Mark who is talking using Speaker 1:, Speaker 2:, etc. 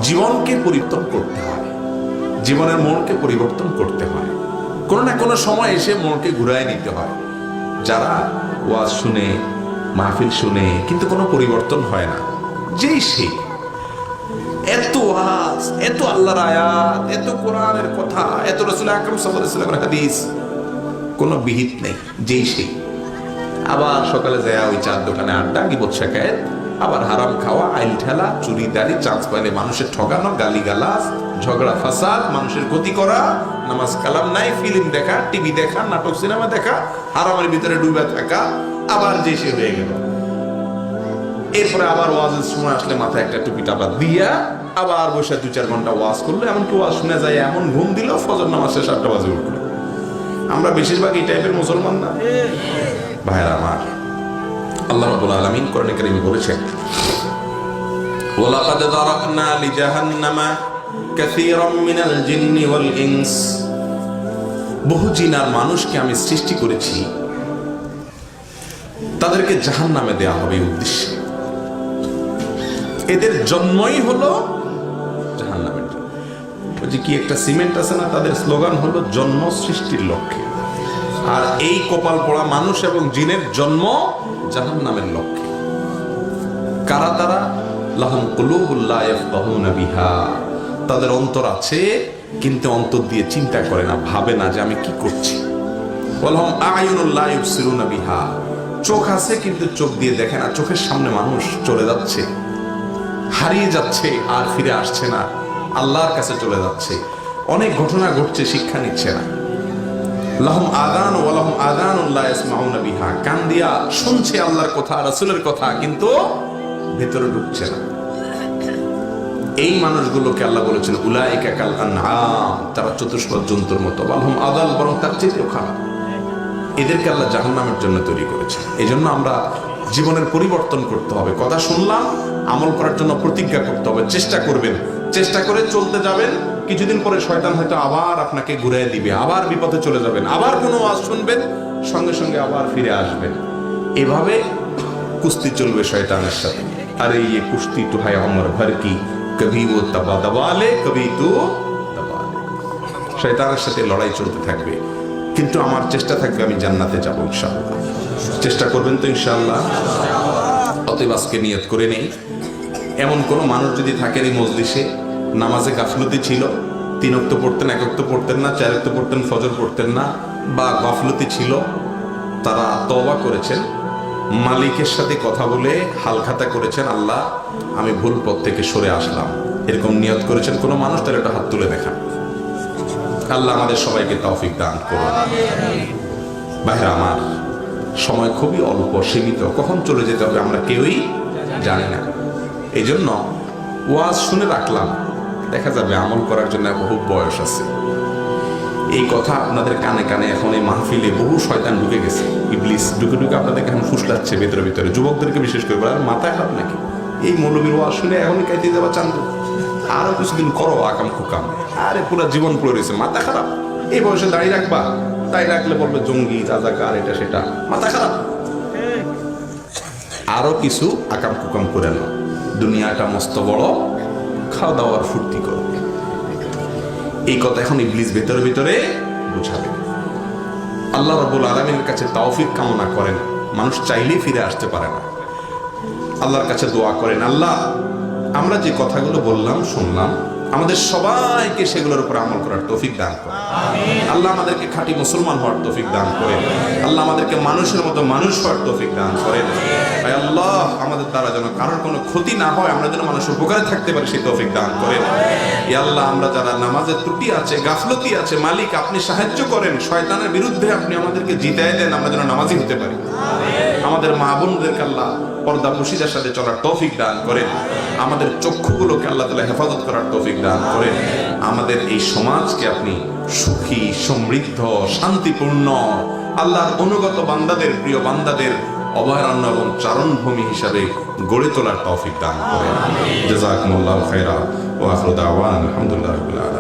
Speaker 1: জীবনকে পরিবর্তন করতে হয়, জীবনের মনকে পরিবর্তন করতে হয়, কোনো না কোনো সময় এসে মনকে ঘুরায় নিতে হয়। যারা ওয়াজ শুনে, মাহফিল শুনে, কিন্তু কোনো পরিবর্তন হয় না, যেই সেই এত ওয়াজ, এত আল্লাহর আয়াত, এত কোরআনের কথা, এত রাসূল আকরাম সাল্লাল্লাহু আলাইহি ওয়াসাল্লামের হাদিস, কোনো বিহিত নেই, যেই সেই। আবার সকালে যায় ওই চার দোকানে আড্ডা, গিবত শেখায়েত, আবার হারাম খাওয়া, আইল ঠেলা, চুরি দাড়ি, চান্স পাইলে মানুষের ঠকানো, গালিগালাজ, ঝগড়া ফাসাদ, মানুষের ক্ষতি করা, নামাজ কালাম নাই, ফিল্ম দেখা, টিভি দেখা, নাটক সিনেমা দেখা, হারামের ভিতরে ডুবে থাকা, আবার যে সে হয়ে গেল। এরপরে আবার ওয়াজের সময় আসলে মাথায় একটা টুপি টাপা দিয়া আবার বসে 2-4 ঘন্টা ওয়াজ করলো, এমনকি ওয়াজ শুনে যায় এমন ঘুম দিল, ফজর নামাজ শেষ 8টা বাজে উঠলো। আমরা বেশিরভাগ এই টাইপের মুসলমান না ভাইরা আমার। আল্লাহ রাব্বুল আলামিন কোরআনে কারীমে বলেছেন, ওয়ালাকাদ যারাকনা লিজাহান্নামা কাসীরাম মিনাল জিন্নি ওয়াল ইনস, বহু জিন আর মানুষকে আমি সৃষ্টি করেছি, তাদেরকে জাহান্নামে দেয়া হবে এই উদ্দেশ্যে। এদের জন্মই হলো জাহান্নামের জন্য। ওই যে কি একটা সিমেন্ট আছে না, তাদের স্লোগান হলো জন্ম সৃষ্টির লক্ষ্যে। আর এই কপাল পড়া মানুষ এবং জিনের জন্ম জাহান্নামের লক্ষ্যে। কারা তারা? লাহুম কুলুবুল লা ইয়াফকাহুনা বিহা, তাদের অন্তর আছে কিন্তু অন্তর দিয়ে চিন্তা করে না, ভাবে না যে আমি কি করছি। ওয়ালাহুম আ'য়ুনুল লা ইউবসিরুনা বিহা, চোখ আছে কিন্তু চোখ দিয়ে দেখে না, চোখের সামনে মানুষ চলে যাচ্ছে, হারিয়ে যাচ্ছে, আর ফিরে আসছে না, আল্লাহর কাছে চলে যাচ্ছে, অনেক ঘটনা ঘটছে, শিক্ষা নিচ্ছে না। লাহুম আযান ওয়া লাহুম আযানুন লা ইয়াসমাউনা বিহা, কান দিয়া শুনছে আল্লাহর কথা, রাসূলের কথা, কিন্তু ভেতরে ঢুকছে না। এই মানুষগুলোকে আল্লাহ বলেছেন উলাইকা কাল আনআম, তারা চতুষ্পদ জন্তুর মতো, লাহুম আযাল, বরং তার চেয়েও খারাপ। এদেরকে আল্লাহ জাহান্নামের জন্য তৈরি করেছে। এই জন্য আমরা জীবনের পরিবর্তন করতে হবে। কথা শুনলাম, আমল করার জন্য প্রতিজ্ঞা করতে হবে, চেষ্টা করবেন, চেষ্টা করে চলতে যাবেন। কিছুদিন পরে শয়তান হয়তো আবার আপনাকে ঘুরিয়ে দিবে, আবার বিপদে চলে যাবেন, আবার কোনো ওয়াজ শুনবেন, সঙ্গে সঙ্গে আবার ফিরে আসবেন। এভাবে কুস্তি চলবে শয়তানের সাথে। আর এই কুস্তি তো হয় আমার ভর কি, কবি ও তবা দবালে, কবি তো দবালে। শয়তানের সাথে লড়াই চলতে থাকবে, কিন্তু আমার চেষ্টা থাকবে আমি জান্নাতে যাবো ইনশাআল্লাহ। চেষ্টা করবেন তো ইনশাআল্লাহ? অতএব আজকে নিয়ত করে নেই, এমন কোনো মানুষ যদি থাকেন এই মজলিসে, নামাজে গাফলতি ছিল, 3 ওয়াক্ত পড়তেন, 1 ওয়াক্ত পড়তেন না, 4 ওয়াক্ত পড়তেন, ফজর পড়তেন না, বা গাফলতি ছিল, তারা তওবা করেছেন, মালিকের সাথে কথা বলে হালখাতা করেছেন, আল্লাহ আমি ভুল পথ থেকে সরে আসলাম, এরকম নিয়ত করেছেন কোনো মানুষ, তার একটা হাত তুলে দেখান। আল্লাহ আমাদের সবাইকে তৌফিক দান করুন। ভাইরা আমার, সময় খুবই অল্প, সীমিত, কখন চলে যেতে হবে আমরা কেউই জানি না। এই জন্য ওয়াজ শুনে রাখলাম, দেখা যাবে আমল করার জন্য বহু বয়স আছে। এই কথা আপনাদের কানে কানে এখন এই মাহফিলে বহু শয়তান ঢুকে গেছে, ইবলিস ঢুকে ঢুকে আপনাদেরকে এখন ফুসলাচ্ছে ভেতরে ভিতরে, যুবকদেরকে বিশেষ করে। আর মাথায় খারাপ নাকি এই মৌলবীর ওয়াজ শুনে এখনই কাইতে যাওয়া চান? আরো কিছুদিন করো আকাম কুকাম, আরে পুরো জীবন পড়ে রয়েছে, মাথা খারাপ। এই বয়সে দাঁড়িয়ে রাখবা, তাই রাখলে বলবে জঙ্গি, রাজাকার, এটা সেটা, মাথা খারাপ। আরো কিছু আকাম কুকাম করে নাও, দুনিয়াটা মস্ত বড়, খাওয়া দাওয়ার ফুর্তি করো। এই কথা এখন ইবলিস ভেতরে ভিতরে বুঝাবে। আল্লাহ রাব্বুল আলামিনের কাছে তৌফিক কামনা করেন, মানুষ চাইলেই ফিরে আসতে পারে না। আল্লাহর কাছে দোয়া করেন, আল্লাহ আমরা যে কথাগুলো বললাম শুনলাম, আমাদের সবাইকে সেগুলোর উপর আমল করার তৌফিক দান করেন। আল্লাহ আমাদেরকে খাঁটি মুসলমান হওয়ার তৌফিক দান করেন। আল্লাহ আমাদেরকে মানুষের মতো মানুষ হওয়ার তৌফিক দান করেন। ভাই আল্লাহ আমাদের দ্বারা যেন কারোর কোনো ক্ষতি না হয়, আমরা যেন মানুষের উপকারে থাকতে পারি, সেই তৌফিক দান করেন। ই আল্লাহ আমরা যারা নামাজের ত্রুটি আছে, গাফলতি আছে, মালিক আপনি সাহায্য করেন, শয়তানের বিরুদ্ধে আপনি আমাদেরকে জিতায় দেন, আমরা যেন নামাজি হতে পারি। আমাদের মা বোনদেরকে আল্লাহ পর্দা মুশিদের সাথে চলার তৌফিক দান করেন। আমাদের চক্ষুগুলোকে আল্লাহ তাআলা হেফাজত করার তৌফিক দান করেন। আমাদের এই সমাজকে আপনি সুখী, সমৃদ্ধ, শান্তিপূর্ণ, আল্লাহর অনুগত বান্দাদের, প্রিয় বান্দাদের অভয়ারণ্য এবং চারণভূমি হিসাবে গড়ে তোলার তৌফিক দান করেন। জাযাকুমুল্লাহু খায়রা ওয়া আখিরু দাওয়ানা আলহামদুলিল্লাহি রাব্বিল আলামিন।